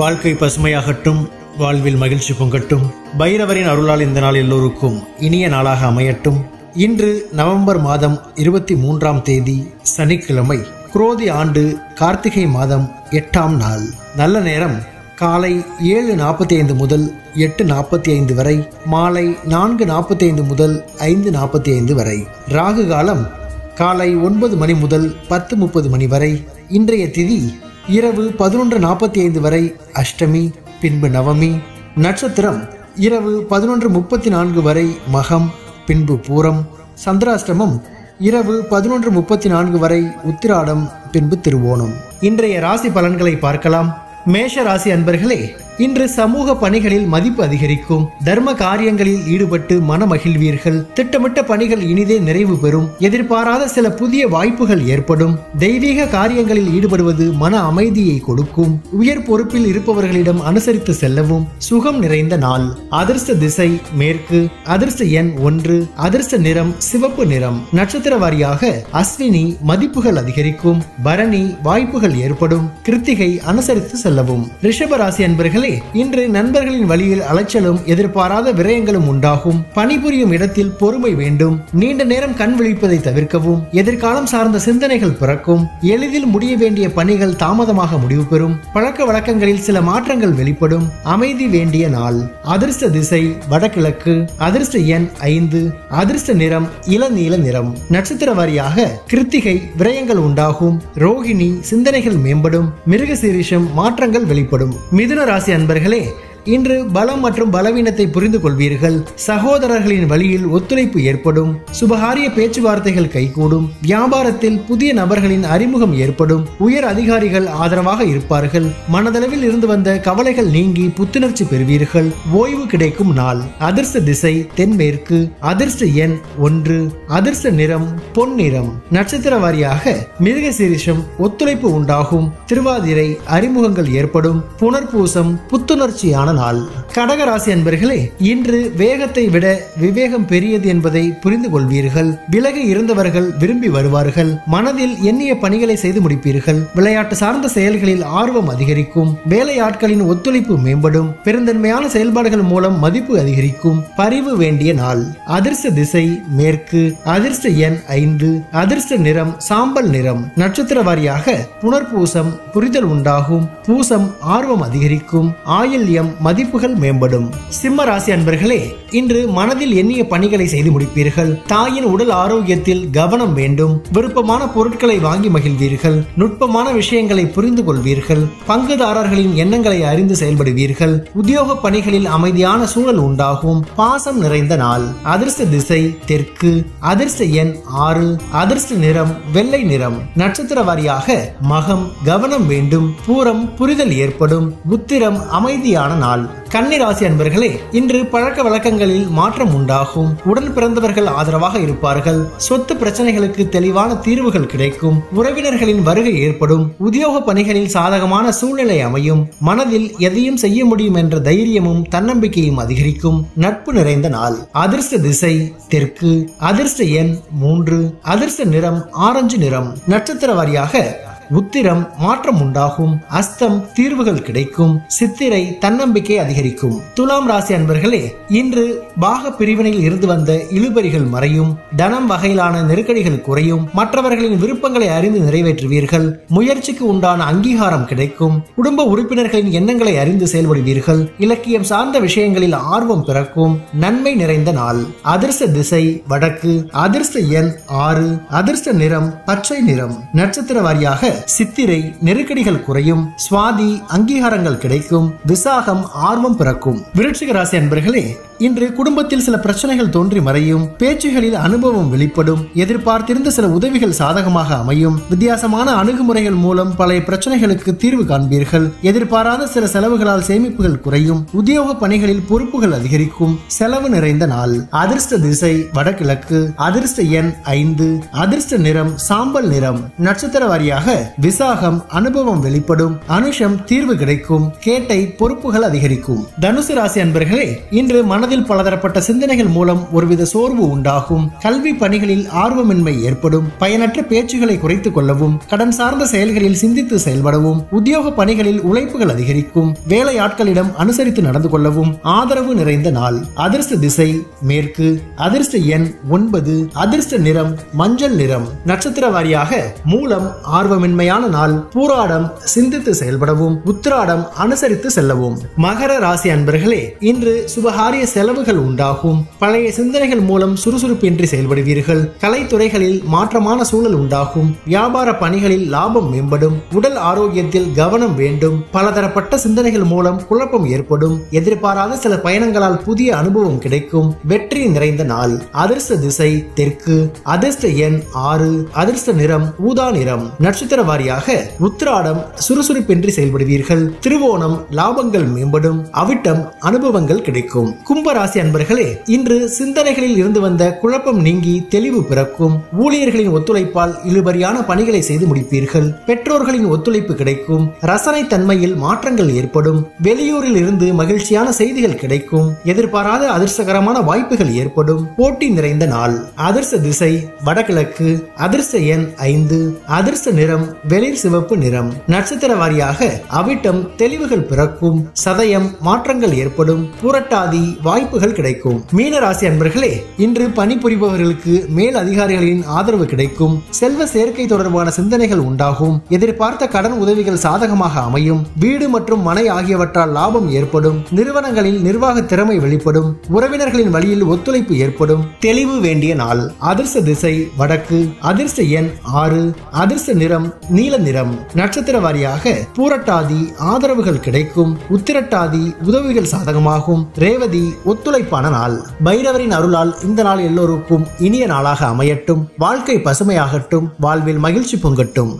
வாழ்க்கை பசுமையாகட்டும், வாழ்வில் மகிழ்ச்சி பொங்கட்டும். பைரவரின் அருளால் இந்த நாள் எல்லோருக்கும் இனிய நாளாக அமையட்டும். இன்று நவம்பர் மாதம் 23ஆம் தேதி சனிக்கிழமை, குரோதி ஆண்டு கார்த்திகை மாதம் 8ஆம் நாள். நல்ல நேரம் காலை 7:45 முதல் 8:45 வரை, மாலை 4:45 முதல் 5:45 வரை. ராகு காலம் காலை 9 மணி முதல் 10:30 மணி வரை. இன்றைய திதி இரவு 11:45 வரை அஷ்டமி, பின்பு நவமி. நட்சத்திரம் இரவு 11:34 வரை மகம், பின்பு பூரம். சந்திராஷ்டமம் இரவு 11:34 வரை உத்திராடம், பின்பு திருவோணம். இன்றைய ராசி பலன்களை பார்க்கலாம். மேஷ ராசி அன்பர்களே, இன்று சமூக பணிகளில் மதிப்பு அதிகரிக்கும். தர்ம காரியங்களில் ஈடுபட்டு மன மகிழ்வீர்கள். திட்டமிட்ட பணிகள் இனிதே நிறைவு பெறும். எதிர்பாராத சில புதிய வாய்ப்புகள் ஏற்படும். தெய்வீக காரியங்களில் ஈடுபடுவது மன அமைதியை கொடுக்கும். உயர் பொறுப்பில் இருப்பவர்களிடம் அனுசரித்து செல்லவும். சுகம் நிறைந்த நாள். அதிர்ஷ்ட திசை மேற்கு. அதிர்ஷ்ட எண் 1. அதிர்ஷ்ட நிறம் சிவப்பு நிறம். நட்சத்திர வாரியாக அஸ்வினி மதிப்புகள் அதிகரிக்கும். பரணி வாய்ப்புகள் ஏற்படும். கிருத்திகை அனுசரித்து செல்லவும். ரிஷப ராசி அன்பர்களே, இன்று நண்பர்களின் வழியில் அலைச்சலும் எதிர்பாராத விரயங்களும் உண்டாகும். பணிபுரியும் இடத்தில் பொறுமை வேண்டும். நீண்ட நேரம் கண் விழிப்பதை தவிர்க்கவும். எதிர்காலம் சார்ந்த சிந்தனைகள் பிறக்கும். எளிதில் முடிய வேண்டிய பணிகள் தாமதமாக முடிவு பெறும். பழக்க வழக்கங்களில் சில மாற்றங்கள் வெளிப்படும். அமைதி வேண்டிய நாள். அதிர்ஷ்ட திசை வடகிழக்கு. அதிர்ஷ்ட எண் 5. அதிர்ஷ்ட நிறம் இளநீல நிறம். நட்சத்திர வாரியாக கிருத்திகை விரயங்கள் உண்டாகும். ரோகிணி சிந்தனைகள் மேம்படும். மிருகசீரிஷம் மாற்றங்கள் வெளிப்படும். மிதுன ராசி அன்பர்களே, இன்று பலம் மற்றும் பலவீனத்தை புரிந்து கொள்வீர்கள். சகோதரர்களின் வழியில் ஒத்துழைப்பு ஏற்படும். சுபகாரிய பேச்சுவார்த்தைகள் கைகூடும். வியாபாரத்தில் புதிய நபர்களின் அறிமுகம் ஏற்படும். உயர் அதிகாரிகள் ஆதரவாக இருப்பார்கள். மனதளவில் இருந்து வந்த கவலைகள் நீங்கி புத்துணர்ச்சி பெறுவீர்கள். ஓய்வு கிடைக்கும் நாள். அதிர்ஷ்ட திசை தென்மேற்கு. அதிர்ஷ்ட எண் 1. அதிர்ஷ்ட நிறம் பொன்னிறம். நட்சத்திர வாரியாக மிருகசீரிஷம் ஒத்துழைப்பு உண்டாகும். திருவாதிரை அறிமுகங்கள் ஏற்படும். புனர்பூசம் புத்துணர்ச்சியான நாள். கடக ராசி அன்பர்களே, இன்று வேகத்தை விட விவேகம் பெரியது என்பதை புரிந்து கொள்வீர்கள். விலகி இருந்தவர்கள் விரும்பி வருவார்கள். மனதில் எண்ணிய பணிகளை செய்து முடிப்பீர்கள். விளையாட்டு சார்ந்த செயல்களில் ஆர்வம் அதிகரிக்கும். வேலையாட்களின் ஒத்துழைப்பு மேம்படும். பெருந்தன்மையான செயல்பாடுகள் மூலம் மதிப்பு அதிகரிக்கும். பரிவு வேண்டிய நாள். அதிர்ஷ்ட திசை மேற்கு. அதிர்ஷ்ட எண் 5. அதிர்ஷ்ட நிறம் சாம்பல் நிறம். நட்சத்திர வாரியாக புனர்பூசம் புரிதல் உண்டாகும். பூசம் ஆர்வம் அதிகரிக்கும். ஆயில்யம் மதிப்புகள் மேம்படும். சிம்ம ராசி அன்பர்களே, இன்று மனதில் எண்ணிய பணிகளை செய்து முடிப்பீர்கள். தாயின் உடல் ஆரோக்கியத்தில் கவனம் வேண்டும். விருப்பமான பொருட்களை வாங்கி மகிழ்வீர்கள். நுட்பமான விஷயங்களை புரிந்து கொள்வீர்கள். பங்குதாரர்களின் எண்ணங்களை அறிந்து செயல்படுவீர்கள். உத்தியோக பணிகளில் அமைதியான சூழல் உண்டாகும். பாசம் நிறைந்த நாள். அதிர்ஷ்ட திசை தெற்கு. அதிர்ஷ்ட எண் 6. அதிர்ஷ்ட நிறம் வெள்ளை நிறம். நட்சத்திர வாரியாக மகம் கவனம் வேண்டும். பூரம் புரிதல் ஏற்படும். உத்திரம் அமைதியான நாள். கன்னி ராசி அன்பர்களே, இன்று பழக்க வழக்கங்களில் மாற்றம் உண்டாகும். உடன் பிறந்தவர்கள் ஆதரவாக இருப்பார்கள். சொத்து பிரச்சனைகளுக்கு தெளிவான தீர்வுகள் கிடைக்கும். உறவினர்களின் வருகை ஏற்படும். உத்தியோக பணிகளில் சாதகமான சூழ்நிலை அமையும். மனதில் எதையும் செய்ய முடியும் என்ற தைரியமும் தன்னம்பிக்கையும் அதிகரிக்கும். நட்பு நிறைந்த நாள். அதிர்ஷ்ட திசை தெற்கு. அதிர்ஷ்ட எண் 3. அதிர்ஷ்ட நிறம் ஆரஞ்சு நிறம். நட்சத்திர வாரியாக உத்திரம் மாற்றம் உண்டாகும். அஸ்தம் தீர்வுகள் கிடைக்கும். சித்திரை தன்னம்பிக்கை அதிகரிக்கும். துலாம் ராசி அன்பர்களே, இன்று பாக பிரிவினையில் இருந்து வந்த இழுபறிகள் மறையும். தனம் வகையிலான நெருக்கடிகள் குறையும். மற்றவர்களின் விருப்பங்களை அறிந்து நிறைவேற்றுவீர்கள். முயற்சிக்கு உண்டான அங்கீகாரம் கிடைக்கும். குடும்ப உறுப்பினர்களின் எண்ணங்களை அறிந்து செயல்படுவீர்கள். இலக்கியம் சார்ந்த விஷயங்களில் ஆர்வம் பிறக்கும். நன்மை நிறைந்த நாள். அதிர்ஷ்ட திசை வடக்கு. அதிர்ஷ்ட எண் 6. அதிர்ஷ்ட நிறம் பச்சை நிறம். நட்சத்திர வாரியாக சித்திரை நெருக்கடிகள் குறையும். சுவாதி அங்கீகாரங்கள் கிடைக்கும். விசாகம் ஆர்வம் பிறக்கும். விருச்சிக ராசி அன்பர்களே, இன்று குடும்பத்தில் சில பிரச்சனைகள் தோன்றி மறையும். பேச்சுகளில் அனுபவம் வெளிப்படும். எதிர்பார்த்திருந்த சில உதவிகள் சாதகமாக அமையும். வித்தியாசமான அணுகுமுறைகள் மூலம் பழைய பிரச்சனைகளுக்கு தீர்வு காண்பீர்கள். எதிர்பாராத சில செலவுகளால் சேமிப்புகள் குறையும். உத்தியோக பணிகளில் பொறுப்புகள் அதிகரிக்கும். செலவு நிறைந்த நாள். அதிர்ஷ்ட திசை வடகிழக்கு. அதிர்ஷ்ட எண் 5. அதிர்ஷ்ட நிறம் சாம்பல் நிறம். நட்சத்திர வாரியாக விசாகம் அனுபவம் வெளிப்படும். அனுஷம் தீர்வு கிடைக்கும். கேட்டை பொறுப்புகள் அதிகரிக்கும். தனுசு ராசி அன்பர்களே, இன்று மனதில் மனதில் பலதரப்பட்ட சிந்தனைகள் மூலம் ஒருவித சோர்வு உண்டாகும். கல்வி பணிகளில் ஆர்வமின்மை ஏற்படும். பயனற்ற பேச்சுகளை குறைத்துக் கொள்ளவும், கடன் சார்ந்த செயல்களில் சிந்தித்து செயல்படவும், உத்தியோக பணிகளில் உழைப்புகள் அதிகரிக்கும். வேலையாட்களிடம் அனுசரித்து நடந்து கொள்ளவும் ஆதரவு நிறைந்த நாள். அதிர்ஷ்ட திசை மேற்கு. அதிர்ஷ்ட எண் 9. அதிர்ஷ்ட நிறம் மஞ்சள் நிறம். நட்சத்திர வாரியாக மூலம் ஆர்வமின்மையான நாள். பூராடம் சிந்தித்து செயல்படவும், உத்திராடம் அனுசரித்து செல்லவும். மகர ராசி அன்பர்களே, இன்று சுபகாரிய செலவுகள் உண்டாகும். பழைய சிந்தனைகள் மூலம் சுறுசுறுப்பின்றி செயல்படுவீர்கள். கலைத்துறைகளில் மாற்றமான சூழல் உண்டாகும். வியாபார பணிகளில் லாபம் மேம்படும். உடல் ஆரோக்கியத்தில் கவனம் வேண்டும். பலதரப்பட்ட சிந்தனைகள் மூலம் குழப்பம் ஏற்படும். எதிர்பாராத சில பயணங்களால் புதிய அனுபவம் கிடைக்கும். வெற்றி நிறைந்த நாள். அதிர்ஷ்ட திசை தெற்கு. அதிர்ஷ்ட எண் 6. அதிர்ஷ்ட நிறம் ஊதா நிறம். நட்சத்திர வாரியாக உத்திராடம் சுறுசுறுப்பின்றி செயல்படுவீர்கள். திருவோணம் லாபங்கள் மேம்படும். அவிட்டம் அனுபவங்கள் கிடைக்கும். கும்பராசி அன்பர்களே, இன்று சிந்தனைகளில் இருந்து வந்த குழப்பம் நீங்கி தெளிவு பிறக்கும். ஊழியர்களின் ஒத்துழைப்பால் இழுபறியான பணிகளை செய்து முடிப்பீர்கள். பெற்றோர்களின் ஒத்துழைப்பு கிடைக்கும். ரசனை தன்மையில் மாற்றங்கள் ஏற்படும். வெளியூரில் இருந்து மகிழ்ச்சியான செய்திகள் கிடைக்கும். எதிர்பாராத அதிர்ஷ்டகரமான வாய்ப்புகள் ஏற்படும். போட்டி நிறைந்த நாள். அதிர்ஷ்ட திசை வடகிழக்கு. அதிர்ஷ்ட எண் 5. அதிர்ஷ்ட நிறம் வெளிர் சிவப்பு நிறம். நட்சத்திர வாரியாக அவிட்டம் தெளிவுகள் பிறக்கும். சதயம் மாற்றங்கள் ஏற்படும். புரட்டாதி வாய்ப்புகள் கிடைக்கும். மீன ராசி அன்பர்களே, இன்று பணிபுரிபவர்களுக்கு மேல் அதிகாரிகளின் ஆதரவு கிடைக்கும். செல்வ சேர்க்கை தொடர்பான சிந்தனைகள் உண்டாகும். எதிர்பார்த்த கடன் உதவிகள் சாதகமாக அமையும். வீடு மற்றும் மனை ஆகியவற்றால் லாபம் ஏற்படும். நிறுவனங்களில் நிர்வாக திறமை வெளிப்படும். உறவினர்களின் வழியில் ஒத்துழைப்பு ஏற்படும். தெளிவு வேண்டிய நாள். அதிர்ஷ்ட திசை வடக்கு. அதிர்ஷ்ட எண் 6. அதிர்ஷ்ட நிறம் நீல நிறம். நட்சத்திர வாரியாக பூரட்டாதி ஆதரவுகள் கிடைக்கும். உத்திரட்டாதி உதவிகள் சாதகமாகும். ரேவதி ஒத்துழைப்பான நாள். பைரவரின் அருளால் இந்த நாள் எல்லோருக்கும் இனிய நாளாக அமையட்டும். வாழ்க்கை பசுமையாகட்டும். வாழ்வில் மகிழ்ச்சி பொங்கட்டும்.